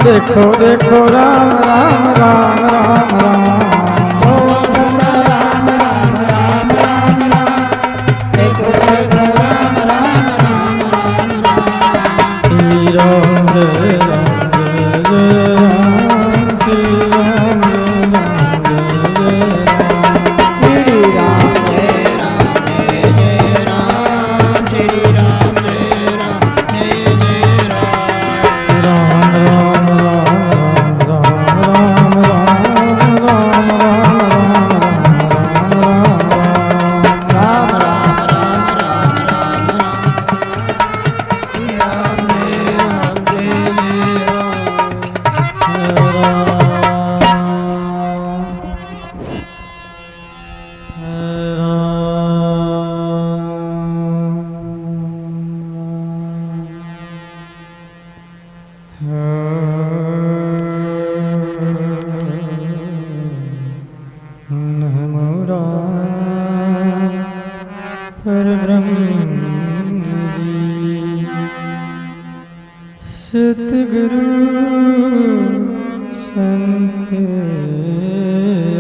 देखो देखो राम राम राम राम राम। नमो परब्रह्म जी। सतगुरु संत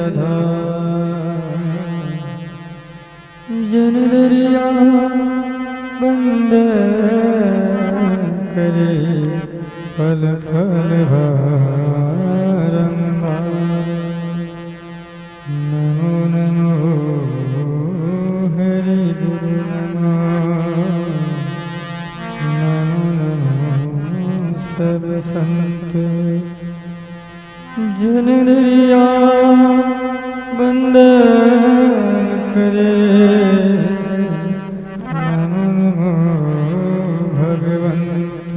आधार, जन दरिया बंद करे पल पल बारंबार। नमो नमो हरि गुरु नमो नमो नमो सब संत, जन दरिया बंद करे। नमो नमो भगवंत।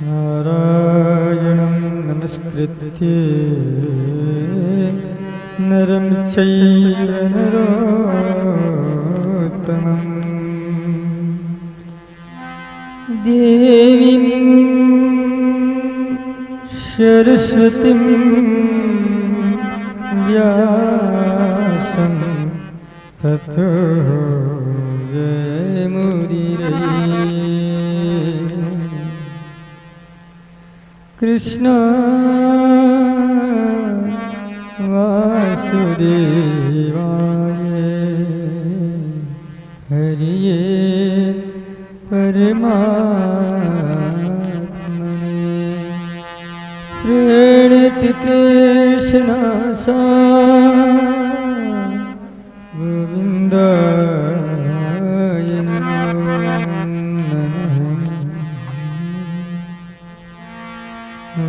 नारायणं नमस्कृत्य नरं चैव नरोत्तमम्, देवीं सरस्वतीं व्यासं ततो जयमुदीरये। कृष्ण वासुदेवाय हरिये परमात्मने, प्रणतक्लेशनाशा गोविन्दाय नमो नमः।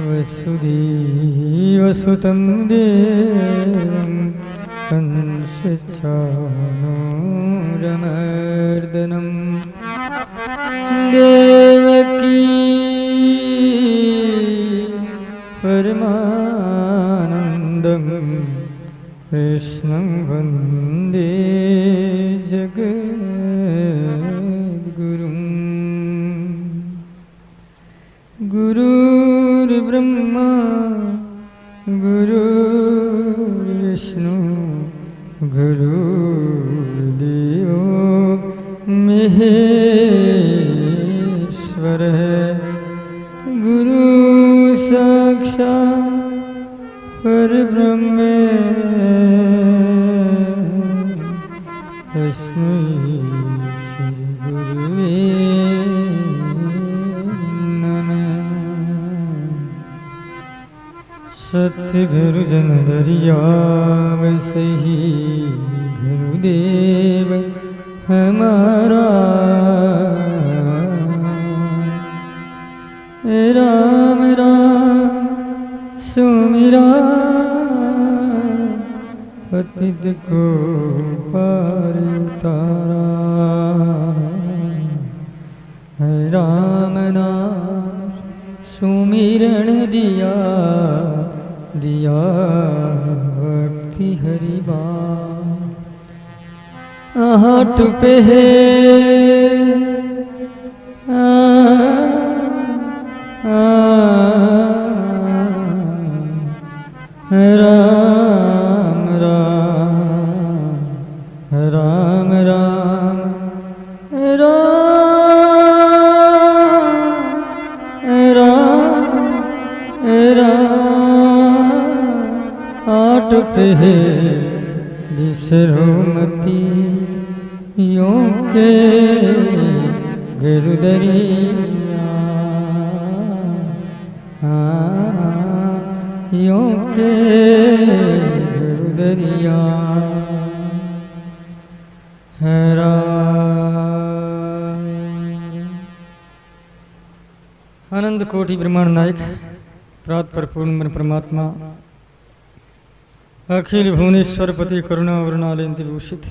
वसुदेवसुतं देवं कंसचाणूरमर्दनं, देवकी परमानन्दं कृष्णं वन्दे जगद्गुरुं। गुरुर्ब्रह्मा गुरुर्विष्णु गुरुर्देवो महेश्वरः, गुरु साक्षात् परब्रह्म तस्मै श्री गुरुवे नमः। सतगुरु जन दरिया सही गुरुदेव हमारा, राम राम सुमिरा पतित को पार उतारा। राम नाम सुमिरण दिया दिया भक्ति हरिबा। आहट पे है राम राम राम राम राम राम। आठ पे बिसरो मती यों के गुरुदरिया, यों के गुरुदरिया। आनंद कोटि ब्रह्मांड नायक प्रात पर पूर्ण परमात्मा, अखिल भुवनेश्वर पति करुणा वरुणालयंति भूषित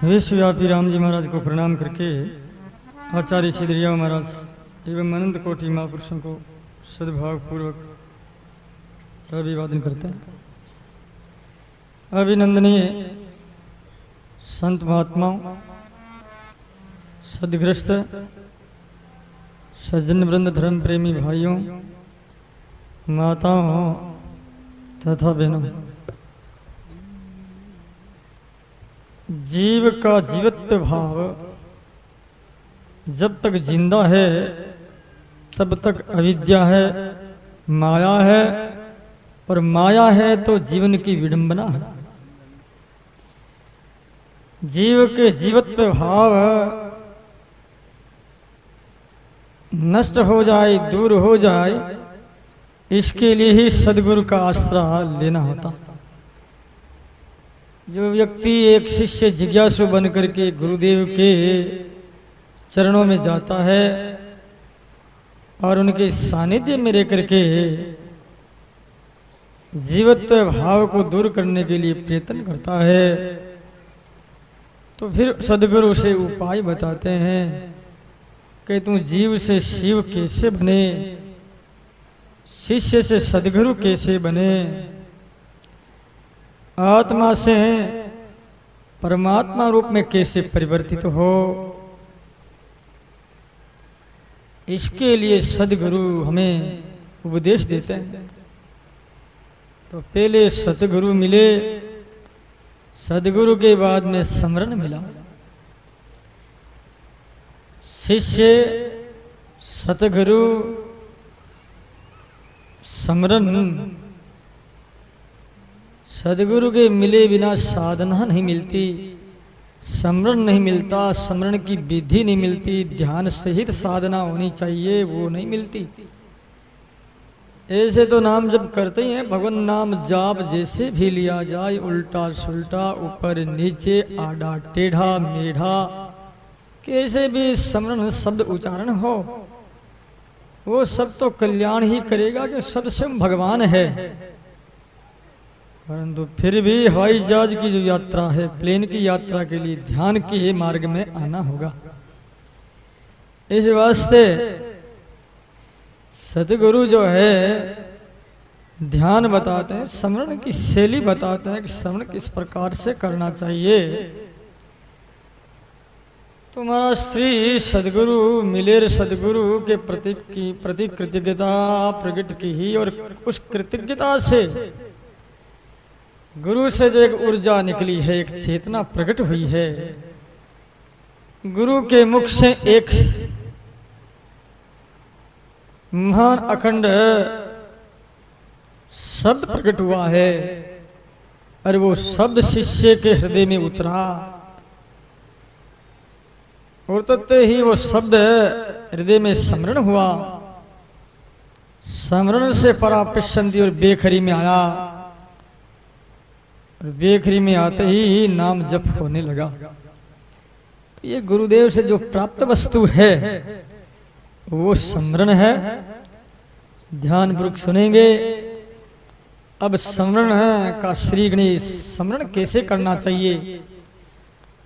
विश्वव्यापी राम जी महाराज को प्रणाम करके आचार्य श्री दरिया महाराज एवं अनंत कोटि महापुरुषों को सद्भाव पूर्वक अभिवादन करते हैं। अभिनंदनीय संत महात्माओं, सदग्रस्त सज्जन वृंद, धर्म प्रेमी भाइयों, माताओं तथा बहनों, जीव का जीवत्व भाव जब तक जिंदा है तब तक अविद्या है, माया है, और माया है तो जीवन की विडंबना है। जीव के जीवत्व भाव नष्ट हो जाए, दूर हो जाए, इसके लिए ही सदगुरु का आश्रय लेना होता। जो व्यक्ति एक शिष्य जिज्ञासु बन करके गुरुदेव के चरणों में जाता है और उनके सानिध्य में रह करके जीवत्व भाव को दूर करने के लिए प्रयत्न करता है, तो फिर सदगुरु उसे उपाय बताते हैं कि तू जीव से शिव कैसे बने, शिष्य से सदगुरु कैसे बने, आत्मा से परमात्मा रूप में कैसे परिवर्तित हो। इसके लिए सदगुरु हमें उपदेश देते हैं। तो पहले सतगुरु मिले, सदगुरु के बाद में स्मरण मिला। शिष्य, सतगुरु, स्मरण। सदगुरु के मिले बिना साधना नहीं मिलती, स्मरण नहीं मिलता, स्मरण की विधि नहीं मिलती, ध्यान सहित साधना होनी चाहिए, वो नहीं मिलती। ऐसे तो नाम जब करते ही हैं, भगवान नाम जाप जैसे भी लिया जाए, उल्टा सुल्टा, ऊपर नीचे, आड़ा टेढ़ा मेढ़ा, कैसे भी स्मरण शब्द उच्चारण हो, वो सब तो कल्याण ही करेगा कि सब स्वयं भगवान है। परंतु फिर भी हवाई जहाज की जो यात्रा है, प्लेन की यात्रा के लिए ध्यान के मार्ग में आना होगा। इस वास्ते सतगुरु जो है ध्यान बताते हैं, स्मरण की शैली बताते हैं कि स्मरण किस प्रकार से करना चाहिए। तो महाराज श्री सदगुरु मिलेर सदगुरु के प्रति कृतज्ञता प्रकट की ही, और उस कृतज्ञता से गुरु से जो एक ऊर्जा निकली है, एक चेतना प्रकट हुई है, गुरु के मुख से एक महान अखंड शब्द प्रकट हुआ है, और वो शब्द शिष्य के हृदय में उतरा, और तत्ते ही वो शब्द हृदय में स्मरण हुआ। स्मरण से परापिशंति और बेखरी में आया, और बेखरी में आते ही नाम जप होने लगा। तो ये गुरुदेव से जो प्राप्त वस्तु है वो स्मरण है। ध्यान पूर्वक सुनेंगे। अब स्मरण का श्री गणेश स्मरण कैसे करना चाहिए,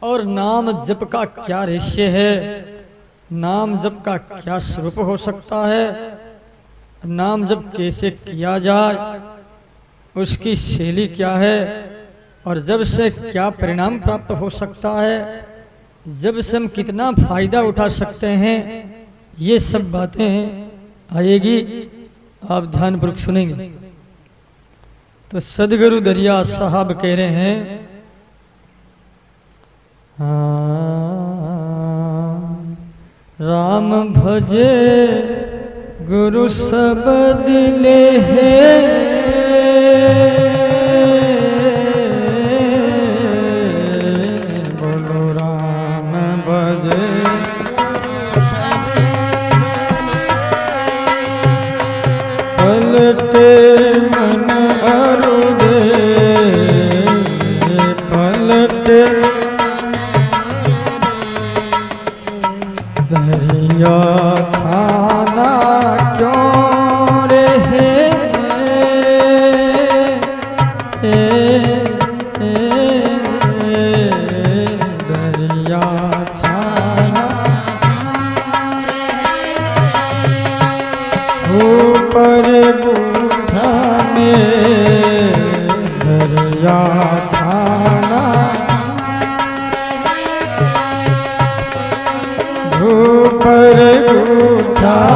और नाम जप का क्या रहस्य है, नाम जप का क्या स्वरूप हो सकता है, नाम जप कैसे किया जाए, उसकी शैली क्या है, और जब से क्या परिणाम प्राप्त हो सकता है, जब से हम कितना फायदा उठा सकते हैं, ये सब बातें आएगी। आप ध्यान पूर्वक सुनेंगे। तो सदगुरु दरिया साहब कह रहे हैं, राम भजे गुरु शब्द ले है, पलटे मन अरुदे, पलटे दरिया छाना क्यों रहे, दरिया छाना ऊपर बूढ़ा में, दरिया छाना ऊपर बूढ़ा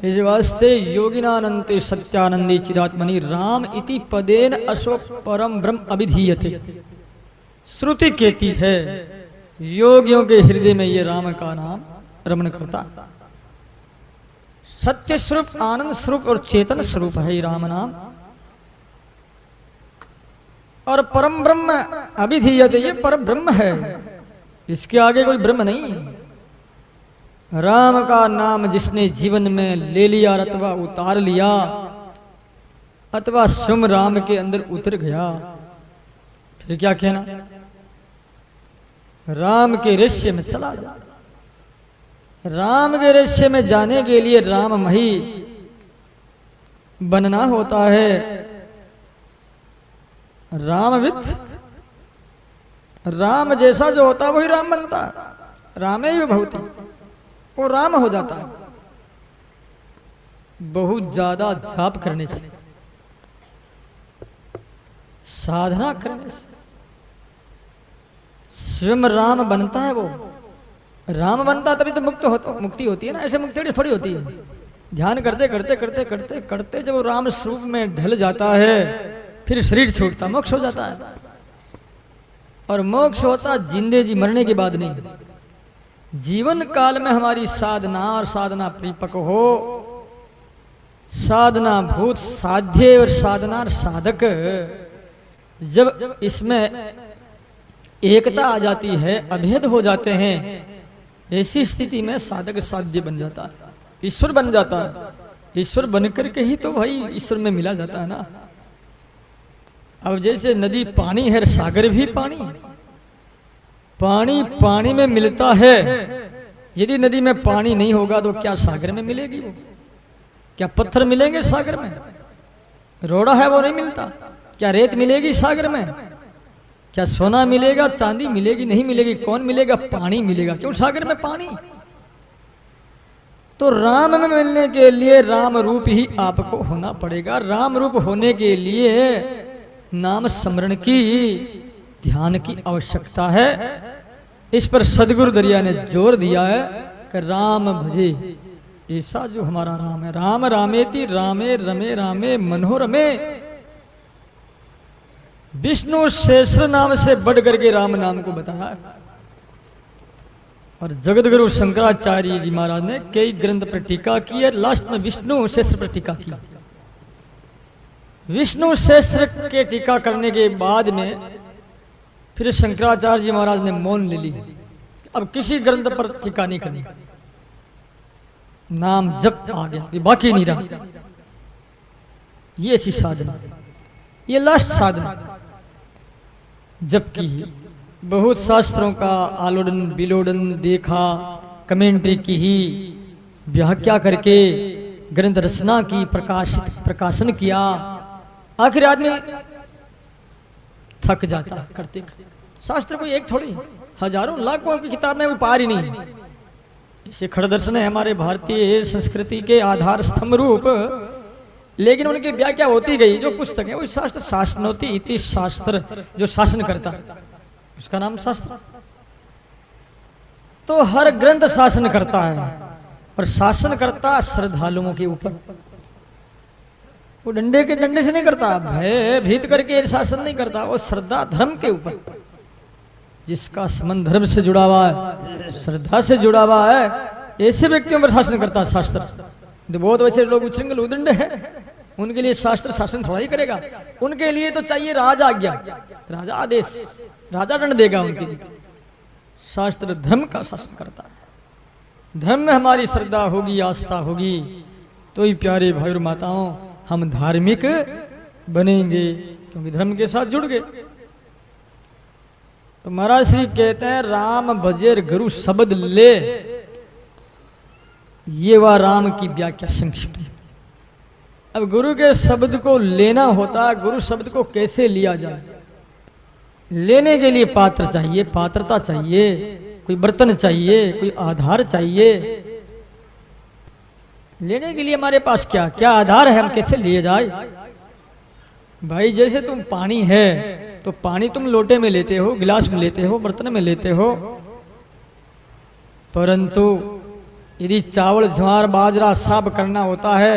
इस वास्ते योगिनानंते सत्यानंदी चिदात्मनि राम इति पदेन अशोक परम ब्रह्म अभिधीयते। श्रुति कहती है योगियों के हृदय में ये राम का नाम रमण करता। सत्य स्वरूप, आनंद स्वरूप और चेतन स्वरूप है ये राम नाम। और परम ब्रह्म अभिधीयते, ये परम ब्रह्म है, इसके आगे कोई ब्रह्म नहीं। राम का नाम जिसने जीवन में ले लिया अथवा उतार लिया अथवा स्वयं राम के अंदर उतर गया, फिर क्या कहना, राम के रहस्य में चला जा। राम के रहस्य में जाने के लिए राममही बनना होता है। रामविद, राम जैसा जो होता है वही राम बनता है। रामे ही भवति, वो राम हो जाता है। बहुत ज्यादा जाप करने से, साधना करने से स्वयं राम बनता है। वो राम बनता तभी तो मुक्ति होती है ना, ऐसे मुक्ति थोड़ी होती है। ध्यान करते करते करते करते करते जब वो राम स्वरूप में ढल जाता है फिर शरीर छूटता, मोक्ष हो जाता है। और मोक्ष होता जिंदे जी मरने के बाद नहीं, जीवन काल में हमारी साधना और साधना परिपक्व हो, साधना भूत साध्य और साधना और साधक जब इसमें एकता आ जाती है, अभेद हो जाते हैं, ऐसी स्थिति में साधक साध्य बन जाता है, ईश्वर बन जाता है। ईश्वर बनकर के ही तो भाई ईश्वर में मिला जाता है ना। अब जैसे नदी पानी है, सागर भी पानी, पानी पानी में मिलता है। यदि नदी में पानी नहीं होगा तो क्या सागर में मिलेगी वो? क्या पत्थर मिलेंगे सागर में? रोड़ा है वो नहीं मिलता। क्या रेत मिलेगी सागर में? क्या सोना मिलेगा, चांदी मिलेगी? नहीं मिलेगी। कौन मिलेगा? पानी मिलेगा। क्यों? सागर में पानी। तो राम में मिलने के लिए राम रूप ही आपको होना पड़ेगा। राम रूप होने के लिए नाम स्मरण की, ध्यान की आवश्यकता है। इस पर सदगुरु दरिया ने जोर दिया है कि राम भजे, ऐसा जो हमारा राम है। राम रामेति रामे रमे रामे मनोरमे। विष्णु सहस्र नाम से बढ़ करके राम नाम को बताया। और जगत गुरु शंकराचार्य जी महाराज ने कई ग्रंथ पर टीका की है, लास्ट में विष्णु सहस्र पर टीका की। विष्णु सहस्र के टीका करने के बाद में फिर शंकराचार्य जी महाराज ने मौन ले ली। अब किसी ग्रंथ पर टीका नहीं करनी, नाम जप आ गया, ये बाकी नहीं रहा। ये ऐसी साधना, ये लास्ट साधना जप की। बहुत शास्त्रों का आलोडन विलोडन देखा, कमेंट्री की ही, व्याख्या करके ग्रंथ रचना की, प्रकाशन किया। आखिर आदमी थक जाता है करते करते। शास्त्र कोई एक थोड़ी, हजारों लाखों की किताब में कोई पार ही नहीं। इसे खड़दर्शन है हमारे भारतीय संस्कृति के आधार स्तंभ रूप, लेकिन उनकी व्याख्या होती गई। जो पुस्तक है वो शास्त्र। शासनोति इति शास्त्र, जो शासन करता है उसका नाम शास्त्र। तो हर ग्रंथ शासन करता है, और शासन करता श्रद्धालुओं के ऊपर। वो डंडे के डंडे से नहीं करता, भय भीत करके शासन नहीं करता। वो श्रद्धा धर्म के ऊपर, जिसका संबंध धर्म से जुड़ा हुआ है, श्रद्धा से जुड़ा हुआ है, ऐसे व्यक्तियों पर शासन करता है शास्त्र। तो बहुत वैसे लोग उच्छृंखल उदंड है, उनके लिए शास्त्र शासन थोड़ा ही करेगा। उनके लिए तो चाहिए राजा आज्ञा, राजा आदेश, राजा दंड देगा उनके लिए। शास्त्र धर्म का शासन करता है। धर्म में हमारी श्रद्धा होगी, आस्था होगी, तो ही प्यारे भाई और माताओं हम धार्मिक बनेंगे, क्योंकि धर्म के साथ जुड़ गए। तो महाराज श्री कहते हैं राम भजेर गुरु शब्द ले। ये वह राम की व्याख्या संक्षिप्त है। अब गुरु के शब्द को लेना होता है। गुरु शब्द को कैसे लिया जाए? लेने के लिए पात्र चाहिए, पात्रता चाहिए, कोई बर्तन चाहिए, कोई आधार चाहिए। लेने के लिए हमारे पास क्या क्या आधार है? हम कैसे लिए जाए? भाई जैसे तुम पानी है तो पानी तुम लोटे में लेते हो, गिलास में लेते हो, बर्तन में लेते हो, परंतु यदि चावल ज्वार बाजरा साफ करना होता है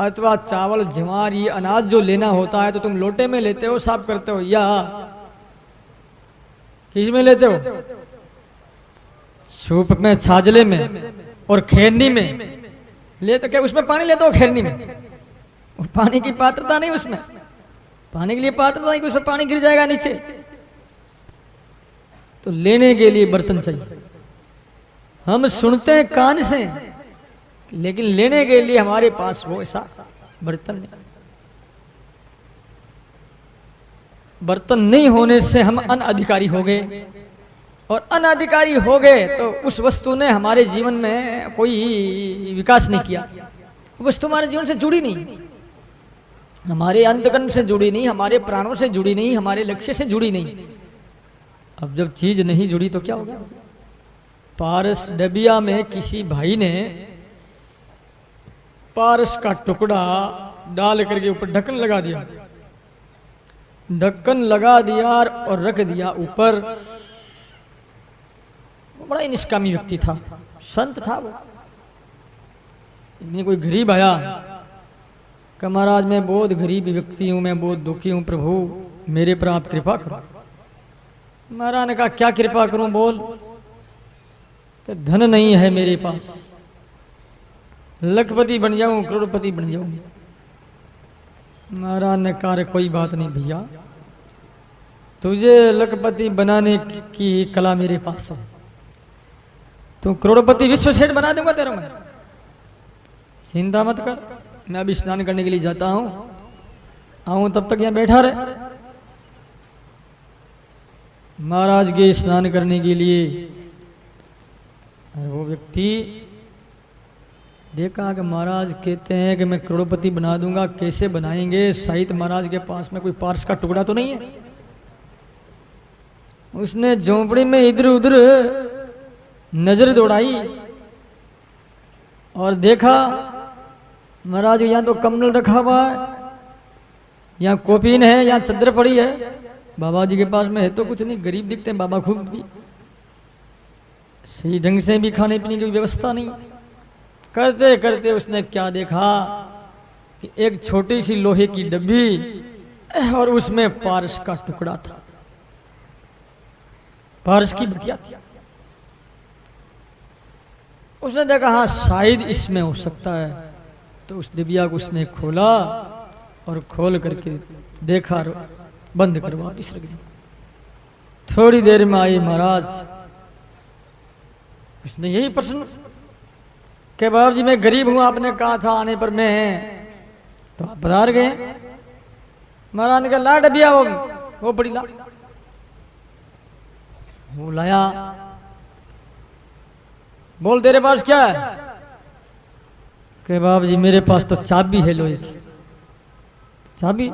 अथवा चावल ज्वार ये अनाज जो लेना होता है तो तुम लोटे में लेते हो, साफ करते हो, या किस में लेते हो? सूप में, छाजले में और खैरनी में लेते। क्या उसमें पानी लेते हो? खैरनी में और पानी की पात्रता नहीं, उसमें पानी के लिए पात्रता नहीं कि उसमें पानी गिर जाएगा नीचे। तो लेने के लिए बर्तन चाहिए। हम सुनते हैं कान से, लेकिन लेने के लिए हमारे पास वो ऐसा बर्तन नहीं। बर्तन नहीं होने से हम अनअधिकारी हो गए, और अनअधिकारी हो गए तो उस वस्तु ने हमारे जीवन में कोई विकास नहीं किया। वस्तु हमारे जीवन से जुड़ी नहीं, हमारे अंतकरण से जुड़ी नहीं, हमारे प्राणों से जुड़ी नहीं, हमारे लक्ष्य से जुड़ी नहीं। अब जब चीज नहीं जुड़ी तो क्या हो गया? पारस डबिया में किसी भाई ने पारस का टुकड़ा डाल करके ऊपर ढक्कन लगा दिया, ढक्कन लगा दिया और रख दिया ऊपर। बड़ा ही निष्कामी व्यक्ति था, संत था वो। कोई गरीब आया कि महाराज मैं बहुत गरीब व्यक्ति हूं, मैं बहुत दुखी हूं, प्रभु मेरे पर आप कृपा करो। महाराज ने कहा क्या कृपा करूं बोल? कि धन नहीं है मेरे पास, लखपति बन जाऊं, करोड़पति बन जाऊं। महाराज ने कहा कोई बात नहीं भैया, तुझे लखपति बनाने की कला मेरे पास है, तू करोड़पति विश्व सेठ बना दूंगा तेरा मैं, चिंता मत कर। मैं अभी स्नान करने के लिए जाता हूं, आऊं तब तक यहां बैठा रहे। महाराज के स्नान करने के लिए वो व्यक्ति देखा कि महाराज कहते हैं कि मैं करोड़पति बना दूंगा, कैसे बनाएंगे? साहित्य महाराज के पास में कोई पारस का टुकड़ा तो नहीं है। उसने झोंपड़ी में इधर उधर नजर दौड़ाई और देखा महाराज यहाँ तो कमल रखा हुआ है, यहाँ कोपीन है, यहाँ चद्दर पड़ी है। बाबा जी के पास में है तो कुछ नहीं, गरीब दिखते हैं बाबा, खूब भी सही ढंग से भी खाने पीने की व्यवस्था नहीं। करते करते उसने क्या देखा कि एक छोटी सी लोहे की डब्बी और उसमें पारस का टुकड़ा था, पारस की बिटिया थी। उसने देखा हाँ शायद इसमें हो सकता है, तो उस डिबिया को उसने खोला और खोल करके देखा, बंद कर वापिस रख दिया। थोड़ी देर में आई महाराज, उसने यही प्रश्न कि बाबू जी मैं गरीब हूं, आपने कहा था आने पर मैं, तो आप पधार गए। महाराज ने कहा ला डबिया, वो बड़ी ला, वो लाया। बोल तेरे पास क्या है? कि बाबू जी मेरे पास तो चाबी है लोहे की। चाबी?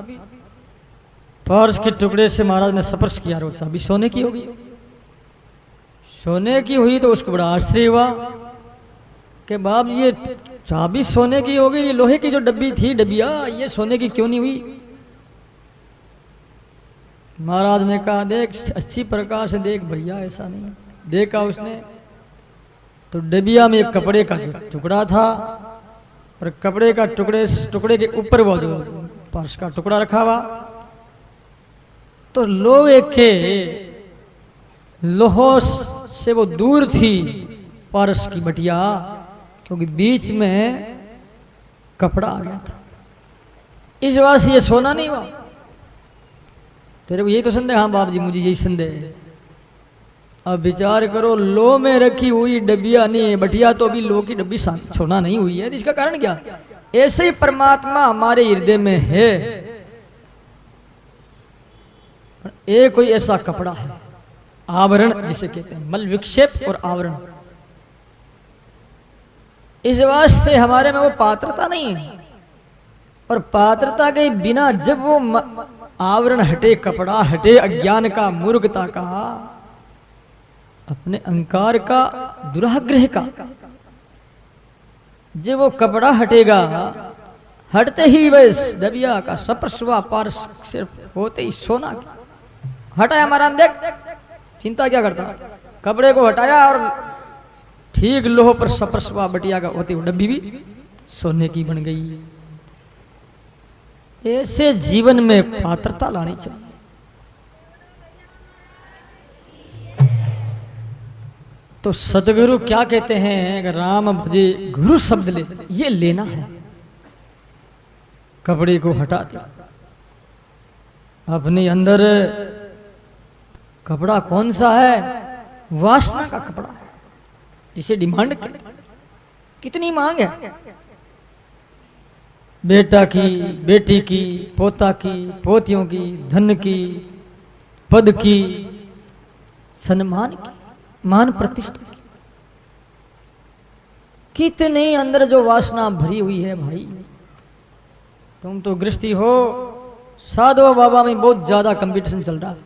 पारस के टुकड़े से महाराज ने स्पर्श किया, वो चाबी सोने की होगी। सोने की हुई तो उसको बड़ा आश्चर्य हुआ कि बाप जी ये चाबी सोने की होगी, ये लोहे की जो डब्बी थी डबिया, ये सोने की क्यों नहीं हुई? महाराज ने कहा देख अच्छी प्रकार से देख भैया, ऐसा नहीं। देखा उसने तो डबिया में एक कपड़े का टुकड़ा था और कपड़े का टुकड़े के ऊपर वो जो पारस का टुकड़ा रखा हुआ। तो लोहे के लोहो से वो दूर थी पारस की बटिया, क्योंकि बीच में कपड़ा आ गया था। इस बात से ये सोना नहीं हुआ। तेरे को यही तो संदेह? हाँ बाप जी मुझे यही संदेह है। अब विचार करो, लो में रखी हुई डबिया नहीं है, बटिया तो अभी लो की डब्बी सोना नहीं हुई है, इसका कारण क्या? ऐसे ही परमात्मा हमारे हृदय में है। एक कोई ऐसा कपड़ा है, आवरण जिसे कहते हैं, मल विक्षेप और आवरण। इस वास्ते हमारे में वो पात्रता नहीं है, और पात्रता के बिना जब वो आवरण हटे, कपड़ा हटे अज्ञान का, मूर्खता का, अपने अहंकार का, दुराग्रह का, जब वो कपड़ा हटेगा, हटते ही बस डबिया का सप्रस्वा पारस सिर्फ होते ही सोना हटाया। महाराज देख चिंता क्या करता, कपड़े को हटाया और ठीक लोह पर सपरसवा बटिया का होती डब्बी भी सोने की बन गई। ऐसे जीवन में पात्रता लानी चाहिए। तो सदगुरु क्या कहते हैं, अगर राम भजे गुरु शब्द ले, ये लेना है। कपड़े को हटा दिया अपने अंदर। कपड़ा कौन सा है? वासना का कपड़ा है, जिसे डिमांड करते। कितनी मांग है? बेटा की, बेटी की, पोता की, पोतियों की, धन की, पद की, सम्मान की, मान प्रतिष्ठा की। कितने अंदर जो वासना भरी हुई है भाई। तुम तो गृहस्थी हो, साधु बाबा में बहुत ज्यादा कंपटीशन चल रहा है।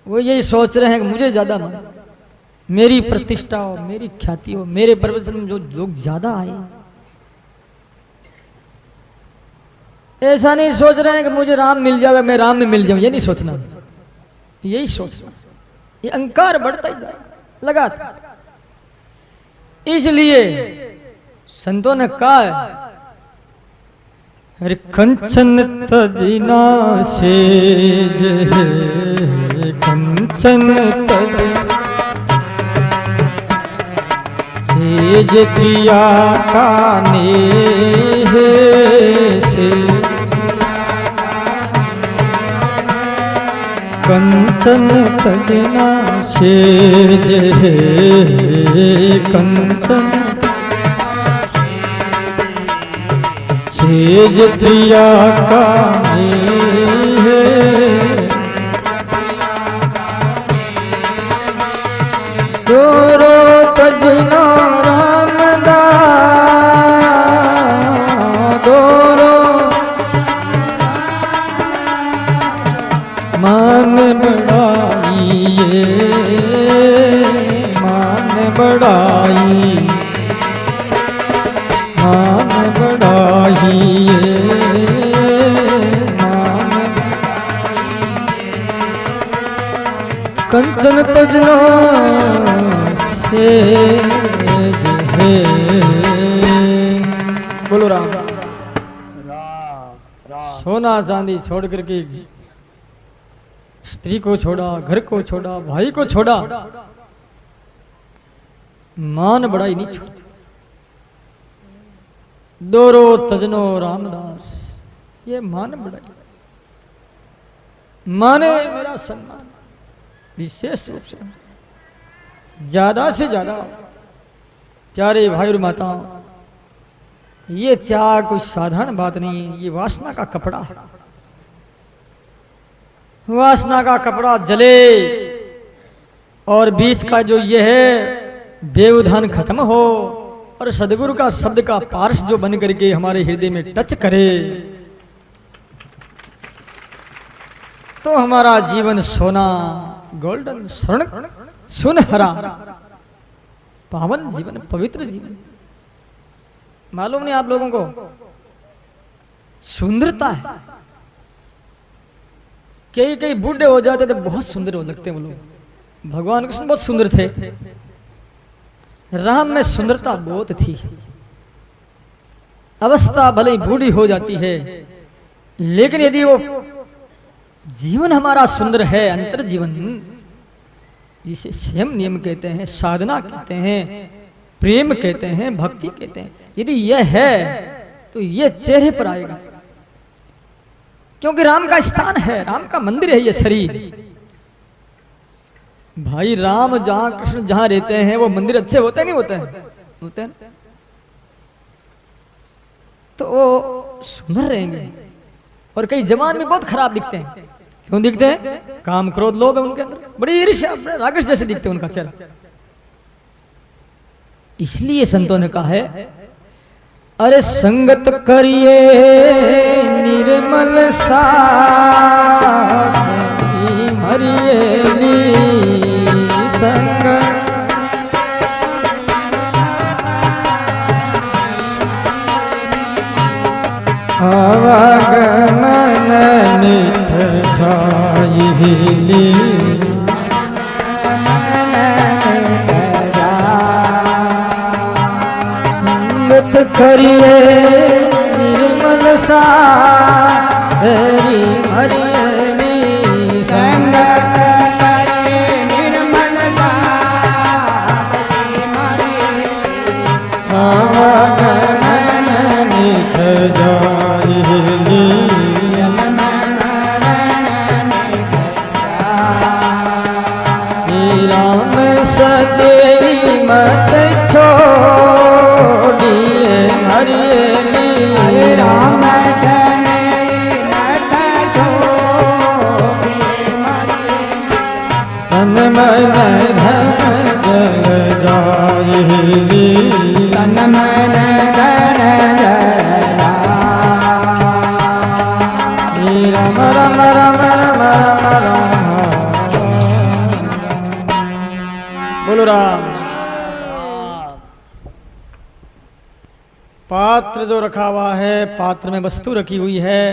वो यही सोच रहे हैं कि मुझे ज्यादा मान, मेरी प्रतिष्ठा हो, मेरी ख्याति हो, मेरे प्रवचन में जो लोग ज्यादा आए। ऐसा नहीं सोच रहे हैं कि मुझे राम मिल जाएगा, मैं राम में मिल जाऊं। ये नहीं सोचना, यही सोचना। ये अहंकार बढ़ता ही जाए लगातार। इसलिए संतों ने कहा है, अरे कंचन तजिना सेज है, कंचन तजिना सेज किया काने से, कंचन तजिना सेज है, कंचन सेज प्रिया काने है, दोरो तजना रामदा, दोरो मान बढ़ाइए, मान बढ़ाई, मान बढ़ाइए, मान कंचन तजना सेज है। बोलो राम। सोना चांदी छोड़ करके स्त्री को छोड़ा, घर को छोड़ा, भाई को छोड़ा, मान बढ़ाई नहीं छोड़ती। दोरो तजनो रामदास, ये मान बढ़ाई, माने मेरा सम्मान विशेष रूप से, ज्यादा से ज्यादा। प्यारे भाई और माताओं, ये त्याग कोई साधारण बात नहीं है। ये वासना का कपड़ा है। वासना का कपड़ा जले और बीच का जो ये है व्यवधान खत्म हो, और सदगुरु का शब्द का पार्श जो बन करके हमारे हृदय में टच करे, तो हमारा जीवन सोना, गोल्डन, स्वर्ण, सुनहरा, पावन जीवन, पवित्र जीवन। मालूम नहीं आप लोगों को, सुंदरता है। कई कई बूढ़े हो जाते थे, बहुत सुंदर हो लगते हैं वो लोग। भगवान कृष्ण बहुत सुंदर थे, राम में सुंदरता बहुत थी। अवस्था भले ही बूढ़ी हो जाती है, लेकिन यदि वो जीवन हमारा सुंदर है, अंतर जीवन, जिसे संयम नियम कहते हैं, साधना कहते हैं, प्रेम कहते हैं, भक्ति कहते हैं, यदि यह है तो यह चेहरे पर आएगा। क्योंकि राम का स्थान है, राम का मंदिर है ये शरीर। भाई राम जहां, कृष्ण जहां रहते हैं, वो मंदिर अच्छे होते नहीं होते हैं? होते हैं। तो वो सुंदर रहेंगे। और कई जवान भी बहुत खराब दिखते हैं। क्यों दिखते हैं? काम क्रोध लोभ है उनके अंदर, बड़ी ईर्ष्या, बड़े राक्षस जैसे दिखते हैं उनका चेहरा। इसलिए संतों ने कहा है, अरे संगत करिए निर्मल साथी मरिए संग, आवागमन मिठ जाई, खरिए निर्मल सा तेरी हरियली संग करे निर्मल सा निख जाइली राम सदेई मत छोड़िए हरियली राम तन मन धन जल जाइली तन मन धन जल राम राम राम राम राम बोलो राम। पात्र जो रखा हुआ है, पात्र में वस्तु रखी हुई है,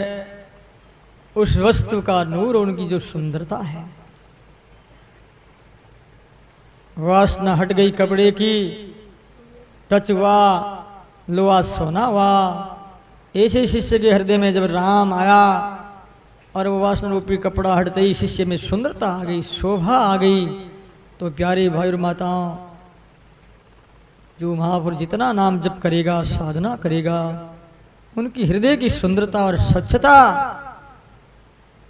उस वस्तु का नूर, उनकी जो सुंदरता है, वासना हट गई कपड़े की, टच हुआ लोहा सोना हुआ। ऐसे शिष्य के हृदय में जब राम आया और वो वासना रूपी कपड़ा हटते ही शिष्य में सुंदरता आ गई, शोभा आ गई। तो प्यारे भाई और माताओं, जो महापुरुष जितना नाम जप करेगा, साधना करेगा, उनकी हृदय की सुंदरता और स्वच्छता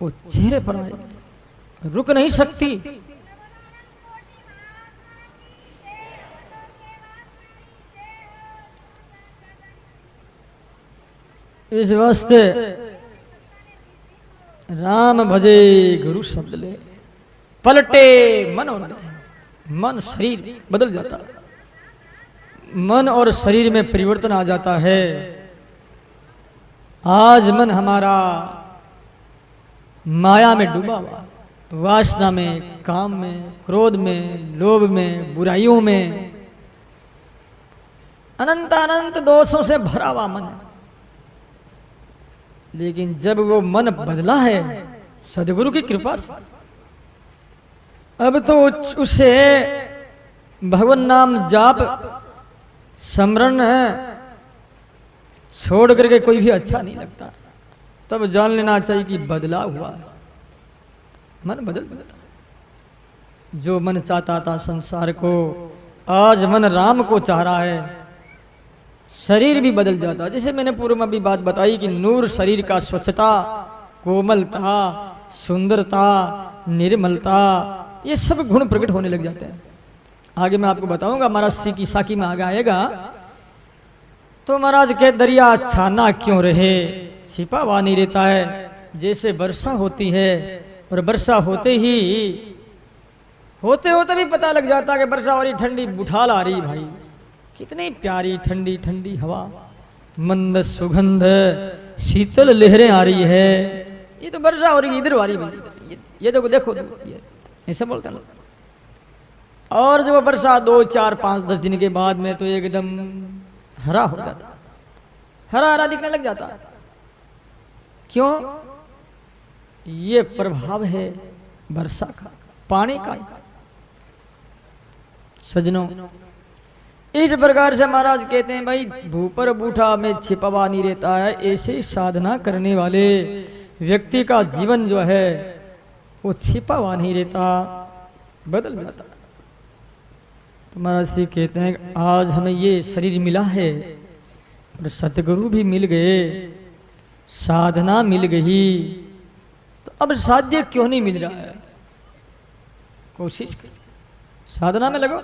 वो चेहरे पर आएगी, रुक नहीं सकती। इस वास्ते राम भजे गुरु शब्द ले, पलटे मन और मन शरीर बदल जाता है, मन और शरीर में परिवर्तन आ जाता है। आज मन हमारा माया में डूबा हुआ, वासना में, काम में, क्रोध में, लोभ में, बुराइयों में, अनंत अनंत दोषों से भरा हुआ मन है। लेकिन जब वो मन बदला है सदगुरु की कृपा से, अब तो उसे भगवान नाम जाप स्मरण छोड़ करके कोई भी अच्छा नहीं लगता। तब जान लेना चाहिए कि बदला हुआ है, मन बदल जाता। जो मन चाहता था संसार को, आज मन राम को चाह रहा है। शरीर भी बदल जाता, जैसे मैंने पूर्व में भी बात बताई कि नूर शरीर का स्वच्छता, कोमलता, सुंदरता, निर्मलता, ये सब गुण प्रकट होने लग जाते हैं। आगे मैं आपको बताऊंगा, महाराज श्री की साखी में आगे आएगा। तो महाराज के दरिया छाना क्यों रहे, छिपा हुआ नहीं रहता है। जैसे वर्षा होती है और वर्षा होते ही होते होते भी पता लग जाता है कि वर्षा हो रही, ठंडी बुठाल आ रही। भाई कितनी प्यारी ठंडी ठंडी हवा, मंद सुगंध, शीतल लहरें आ रही है। ये तो वर्षा हो रही, इधर आ रही। ये देखो ये ऐसा बोलते हैं। और जब वर्षा 2, 4, 5, 10 दिन के बाद में तो एकदम हरा हो जाता, हरा हरा दिखने लग जाता। क्यों? ये प्रभाव है वर्षा का, पानी का। सजनों, इस प्रकार से महाराज कहते हैं भाई भूपर बूठा में छिपा हुआ नहीं रहता है। ऐसे साधना करने वाले व्यक्ति का जीवन जो है वो छिपा हुआ नहीं रहता, बदल जाता। तो महाराज श्री कहते हैं आज हमें ये शरीर मिला है और सतगुरु भी मिल गए, साधना मिल गई, तो अब साध्य क्यों नहीं मिल रहा है? कोशिश कर, साधना में लगो।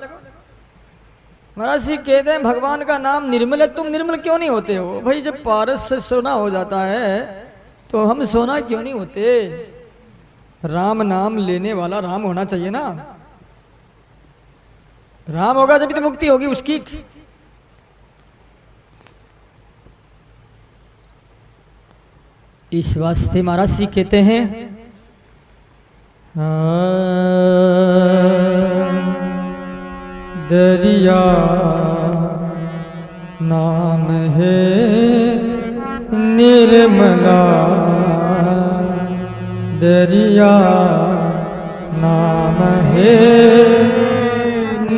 महाराज जी कहते हैं भगवान का नाम निर्मल है, तुम निर्मल क्यों नहीं होते हो? भाई जब पारस से सोना हो जाता है तो हम सोना क्यों नहीं होते? राम नाम लेने वाला राम होना चाहिए ना। राम होगा जब तो मुक्ति होगी उसकी। इस वास्ते महाराज जी कहते हैं दरिया नाम है निर्मला, दरिया नाम है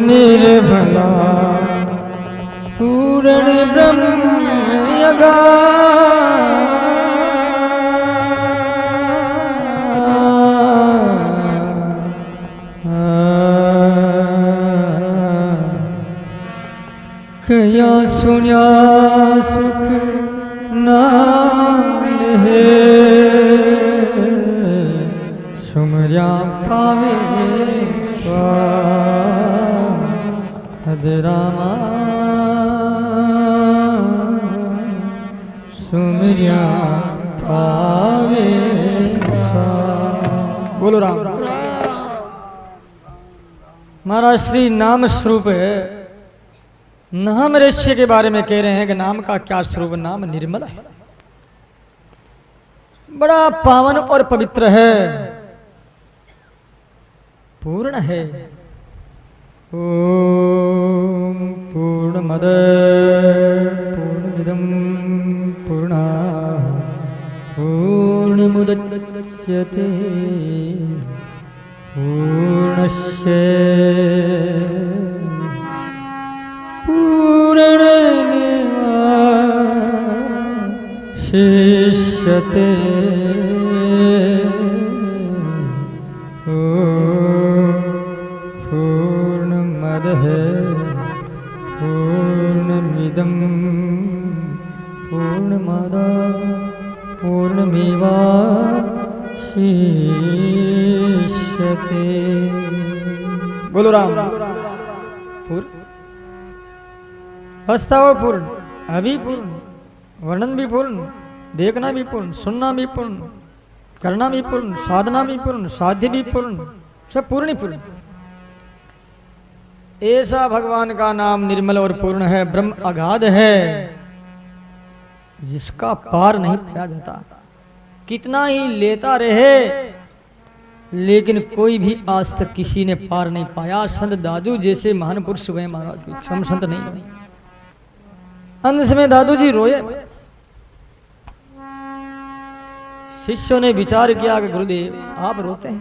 निर्मला, तू पूर्ण ब्रह्म यगा कया सुन्या सुख नाल है सुमरिया पावे स्वाद रामा सुमरिया पावे स्वाद। बोलो राम। महाराज श्री नाम स्वरूप है। नाम ऋषि के बारे में कह रहे हैं कि नाम का क्या स्वरूप। नाम निर्मल है, बड़ा पावन और पवित्र है, पूर्ण है। ओम पूर्णमद पूर्णमिदं पूर्णात् पूर्णमुदच्यते पूर्णस्य पूर्णमेवावशिष्यते। पूर्णमदः पूर्णमिदं पूर्णमादाय पूर्णमेवावशिष्यते। बोलो राम। पूर्ण अवस्था वो पूर्ण, अभी पूर्ण, वर्णन भी पूर्ण, देखना भी पूर्ण, सुनना भी पूर्ण, करना भी पूर्ण, साधना भी पूर्ण, साध्य भी पूर्ण, सब पूर्ण ही पूर्ण। ऐसा भगवान का नाम निर्मल और पूर्ण है, ब्रह्म अगाध है, जिसका पार नहीं पाया जाता। कितना ही लेता रहे लेकिन कोई भी आज तक किसी ने पार नहीं पाया। संत दादू जैसे महान पुरुष हुए महाराज की, हम संत नहीं हुए। अंत में दादू जी रोए। शिष्यों ने विचार किया कि गुरुदेव आप रोते हैं,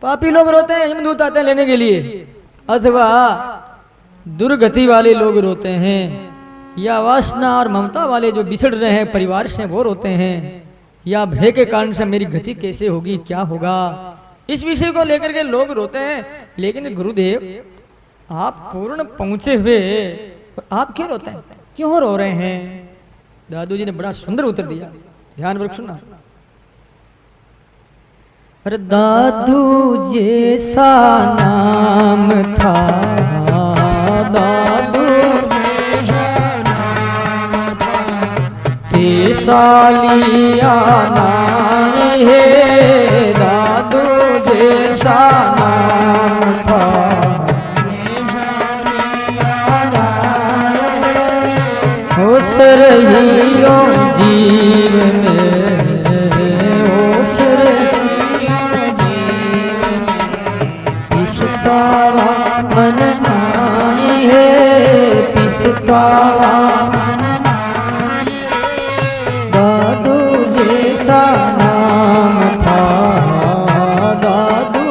पापी लोग रोते हैं, हिमदूत आते हैं लेने के लिए, अथवा दुर्गति वाले लोग रोते हैं, या वासना और ममता वाले जो बिछड़ रहे हैं परिवार से वो रोते हैं, या भय के कारण से मेरी गति कैसे होगी, क्या होगा, इस विषय को लेकर के लोग रोते हैं। लेकिन गुरुदेव आप पूर्ण पहुंचे हुए, आप क्यों रोते हैं, क्यों रो रहे हैं? दादू जी ने बड़ा सुंदर उत्तर दिया, ध्यान पूर्वक सुनना। अरे दादू जैसा नाम था, दादू जैसा लिया नाम है, दादू जैसा नाम था, उस रहियो जीव में, उस पिसतावा मन आई है, पिसतावा दादू जैसा नाम था, दादू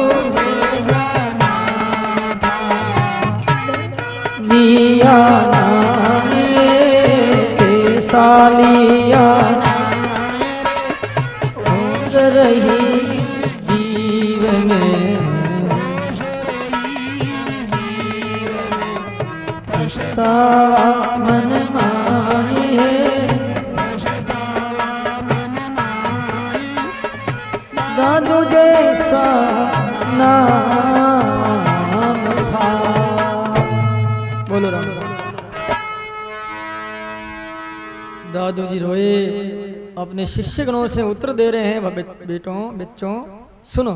लिया सालिया रही जीव में, मन मानी है, दादू जैसा नाम था। बोलो राम। दादू जी रोए, अपने शिष्य गणों से उत्तर दे रहे हैं, बेटों बच्चों सुनो,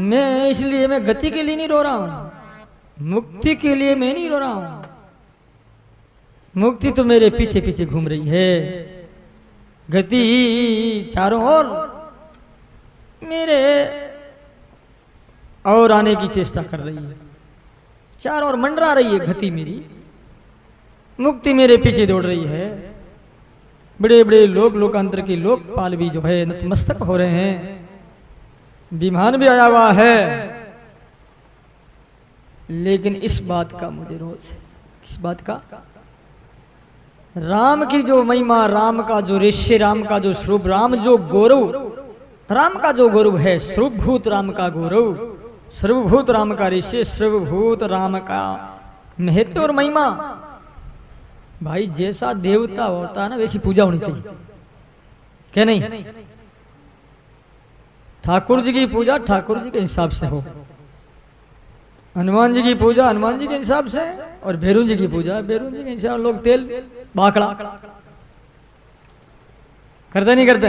मैं इसलिए मैं गति के लिए नहीं रो रहा हूं, मुक्ति के लिए मैं नहीं रो रहा हूं। मुक्ति तो मेरे पीछे पीछे घूम रही है, गति चारों ओर मेरे और आने की चेष्टा कर रही है, चारों ओर मंडरा रही है गति मेरी, मुक्ति मेरे पीछे दौड़ रही है। बड़े बड़े लोग, लोकांतर के लोकपाल भी जो है नतमस्तक हो रहे हैं, विमान भी आया हुआ है, लेकिन इस बात का मुझे रोष है। किस बात का? राम की जो महिमा, राम का जो ऋष्य, राम का जो स्वरूप, राम जो गौरव, राम का जो गौरव है, सर्वभूत राम का गौरव, सर्वभूत राम का ऋष्य, सर्वभूत राम का महत्व और महिमा। भाई जैसा देवता होता है ना वैसी पूजा होनी चाहिए, क्या नहीं? ठाकुर जी की पूजा ठाकुर जी के हिसाब से हो, हनुमान जी की पूजा हनुमान जी के हिसाब से, और भैरू जी की पूजा भैरू जी के हिसाब। लोग तेल बाकड़ा करते नहीं करते,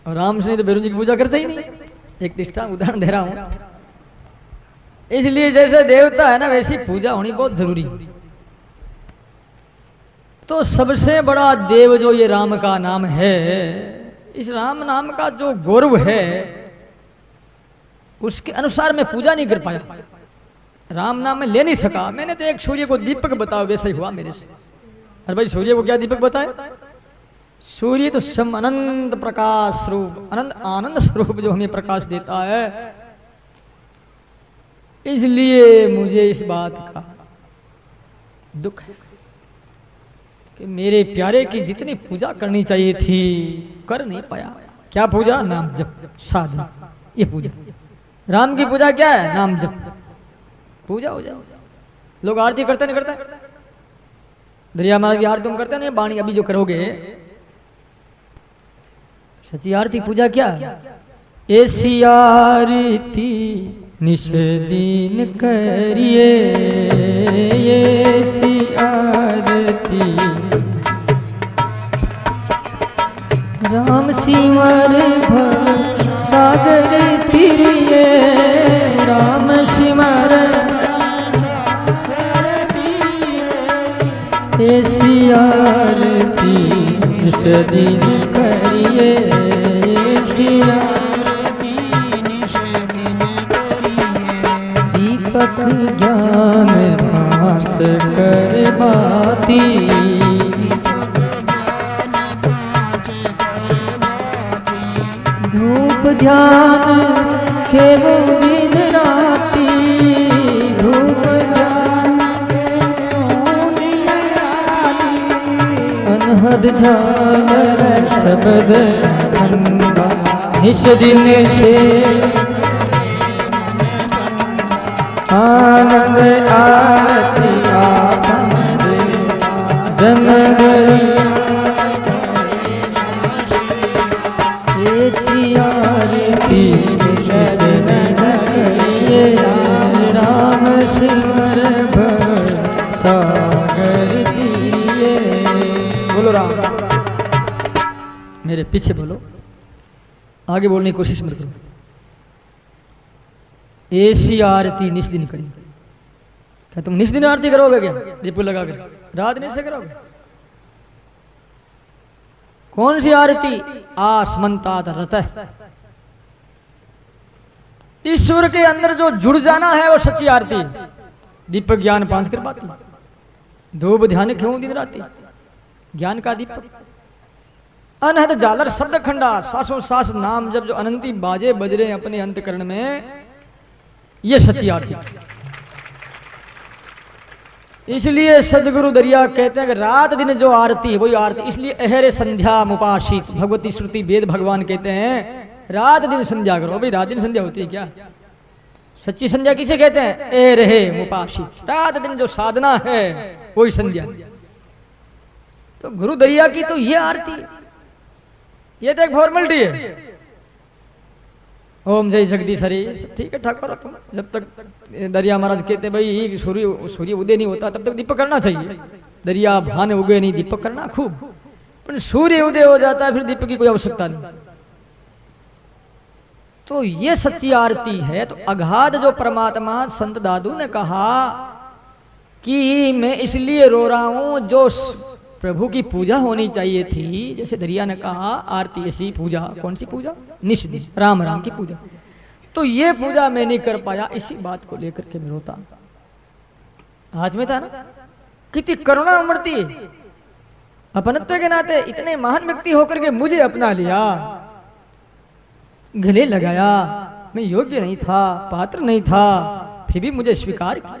और राम से नहीं तो भैरू जी की पूजा करते ही नहीं। एक निष्ठा उदाहरण दे रहा हूं। इसलिए जैसे देवता है ना वैसी पूजा होनी बहुत जरूरी। तो सबसे बड़ा देव जो ये राम का नाम है, इस राम नाम का जो गौरव है उसके अनुसार मैं पूजा नहीं कर पाया, राम नाम में ले नहीं सका। मैंने तो एक सूर्य को दीपक बताया, वैसा ही हुआ मेरे से। अरे भाई सूर्य को क्या दीपक बताए? सूर्य तो सम अनंत प्रकाश स्वरूप, अनंत आनंद स्वरूप जो हमें प्रकाश देता है। इसलिए मुझे इस बात का दुख है कि मेरे प्यारे की जितनी पूजा करनी चाहिए थी कर नहीं पाया। क्या पूजा? नाम जप, साधना, ये पूजा। राम की पूजा क्या है? नाम जप, पूजा हो जाए। लोग आरती करते नहीं करते? दरिया महाराज की आरती तुम करते नहीं? बाणी अभी जो करोगे सच्ची आरती पूजा क्या? ऐसी आरती निश दिन करिए, ऐसी आरती राम सिमर भव सागर तिरिए, राम सिमर ऐसी आरती निश दिन करिए, ऐसी आरती निश दिन करिए। दीपक ज्ञान भास कर बाती, धूप ध्यान खेलो दिन राती, धूप ध्यान अनहद झालर शब्द खंडा, निश दिन से आनंद आरती आनंद जन गई, ऐसी आरती राम सिमर भव सागर दिए। बोलो राम। मेरे पीछे बोलो, आगे बोलने की कोशिश मत करो। ऐसी आरती निश दिन करी। क्या तुम निश दिन आरती करोगे क्या? दीप लगा कर रात नहीं से करोगे? कौन सी आरती? आसमंतात रत है। ईश्वर के अंदर जो जुड़ जाना है वो सच्ची आरती। दीपक ज्ञान पांच कर पाती, धूप ध्यान क्यों दिन राती, ज्ञान का दीपक। अनहद जालर शब्द खंडा, सासों सास नाम जब जो अनंती बाजे बज रहे अपने अंतकरण में, ये सच्ची आरती। इसलिए सदगुरु दरिया कहते हैं कि रात दिन जो आरती वही आरती। इसलिए अहरे संध्या मुपाशित, भगवती श्रुति वेद भगवान कहते हैं रात दिन संध्या करो। भाई रात दिन संध्या होती है क्या? सच्ची संध्या किसे कहते हैं? ए रहे मुपाशित, रात दिन जो साधना है वही संध्या। तो गुरु दरिया की तो ये आरती है, ये तो एक फॉर्मेलिटी है। ओम जय जगदीश हरि, ठीक है ठाकुर। तुम जब तक दरिया महाराज कहते भाई सूर्य उदय नहीं होता तब तक दीपक करना चाहिए। दरिया भान उगे नहीं, दीपक करना खूब। पर सूर्य उदय हो जाता है फिर दीपक की कोई आवश्यकता नहीं। तो ये सच्ची आरती है। तो अगाध जो परमात्मा, संत दादू ने कहा कि मैं इसलिए रो रहा हूं जो प्रभु की पूजा होनी चाहिए थी। जैसे दरिया ने कहा आरती ऐसी पूजा, कौन सी पूजा? निश दिन राम राम की पूजा। तो ये पूजा मैं नहीं कर पाया, इसी बात को लेकर के मैं रोता। हाथ में था ना, कितनी करुणा उमड़ती है। अपनत्व के नाते इतने महान व्यक्ति होकर के मुझे अपना लिया, गले लगाया। मैं योग्य नहीं था, पात्र नहीं था, फिर भी मुझे स्वीकार किया।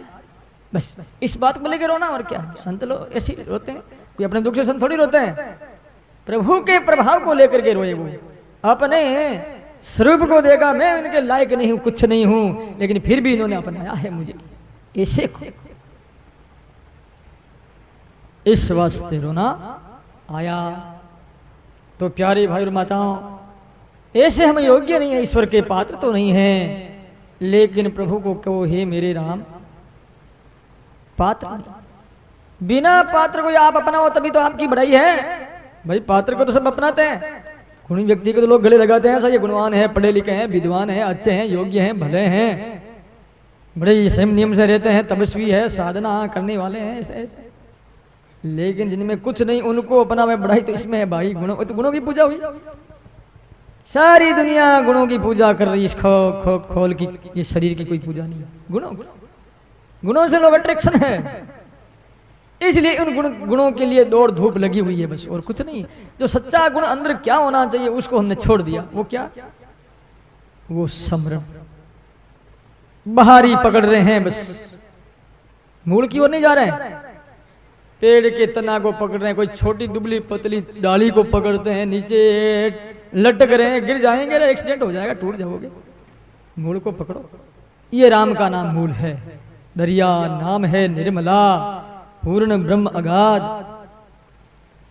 बस इस बात को लेकर रोना, और क्या। संत लोग ऐसे रोते हैं, कोई अपने दुख से संत थोड़ी रोते हैं। प्रभु के प्रभाव को लेकर के रोए वो। अपने स्वरूप को देखा, मैं इनके लायक नहीं हूं, कुछ नहीं हूं, लेकिन फिर भी इन्होंने अपनाया है मुझे, ऐसे इस वास्ते रोना आया। तो प्यारे भाई और माताओं, ऐसे हम योग्य नहीं है, ईश्वर के पात्र तो नहीं हैं, लेकिन प्रभु को कहो हे मेरे राम पात्र नहीं। बिना पात्र को आप अपनाओ तभी तो आपकी बड़ाई है। भाई पात्र को तो सब अपनाते हैं, गुणी व्यक्ति को तो लोग गले लगाते हैं, ये गुणवान है, पढ़े लिखे हैं, विद्वान है, अच्छे हैं, योग्य हैं, भले हैं, बड़े संयम नियम से रहते हैं, तपस्वी है, साधना करने वाले हैं, ऐसे ऐसे। लेकिन जिनमें कुछ नहीं उनको अपना में बढ़ाई तो इसमें है भाई। गुणों की पूजा हुई, सारी दुनिया गुणों की पूजा कर रही, इस खोल की, ये शरीर की कोई पूजा नहीं। गुणों से लोग अट्रैक्शन है, इसलिए उन गुणों के लिए दौड़ धूप लगी हुई है, बस और कुछ नहीं। जो सच्चा गुण अंदर क्या होना चाहिए उसको हमने छोड़ दिया। वो क्या? वो समरण। बाहरी पकड़ रहे हैं, बस मूल की ओर नहीं जा रहे हैं। पेड़ के तना को पकड़ रहे हैं, कोई छोटी दुबली पतली डाली को पकड़ते हैं, नीचे लटक रहे हैं, गिर जाएंगे, एक्सीडेंट हो जाएगा, टूट जाओगे। मूल को पकड़ो, ये राम का नाम मूल है। दरिया नाम है निर्मला, पूर्ण ब्रह्म अगाध,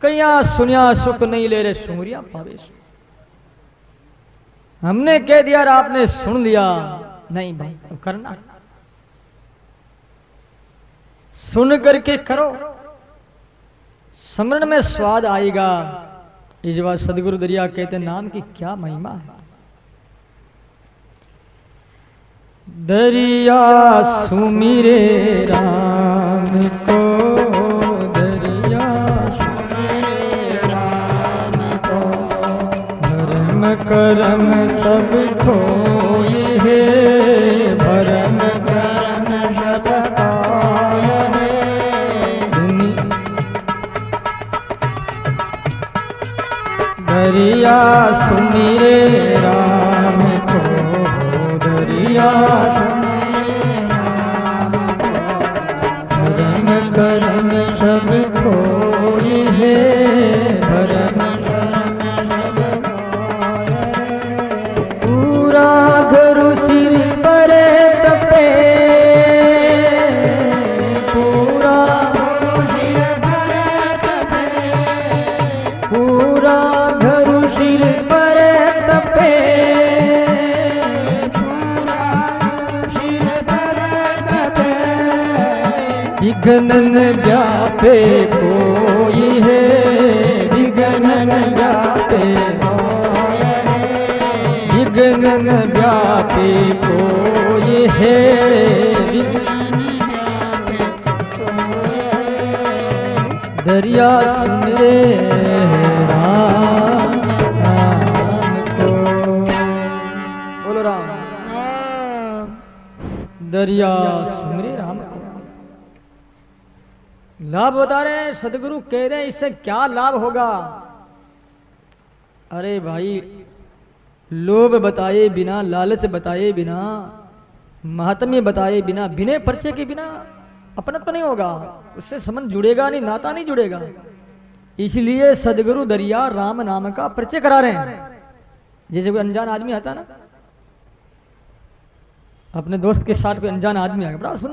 कया सुनिया सुख नहीं ले रहे, सुमरिया पावे। हमने कह दिया और आपने सुन लिया, नहीं भाई तो करना, सुन करके करो, स्मरण में स्वाद आएगा। इस बात सदगुरु दरिया कहते नाम की क्या महिमा है। दरिया सुमिरे राम को, दरिया सुमिरे राम को, भरम करम सब खोए है, भरम करम सब खोए है। दरिया सुमिरे राम को, दरिया भरम करम सब खोए है, भरम करम सब खोए। पूरा घर सिर पर तपे, पूरा सिर पर तपे, पूरा घर सिर पर तपे, विघ्न व्यापे कोई है, विघ्न व्यापे, विघ्न व्यापे कोई है, दरिया सुमिरे राम को। बोलो राम, दरिया सुमिरे राम को। लाभ बता रहे हैं सदगुरु, कह रहे हैं इससे क्या लाभ होगा। अरे भाई, लोभ बताए बिना, लालच बताए बिना, महात्म्य बताए बिना, बिना परिचय के बिना अपनत्व तो नहीं होगा, उससे संबंध जुड़ेगा नहीं, नाता नहीं जुड़ेगा। इसलिए सदगुरु दरिया राम नाम का परिचय करा रहे हैं। जैसे कोई अनजान आदमी आता ना, अपने दोस्त के साथ कोई अनजान आदमी आ गया, बड़ा सुन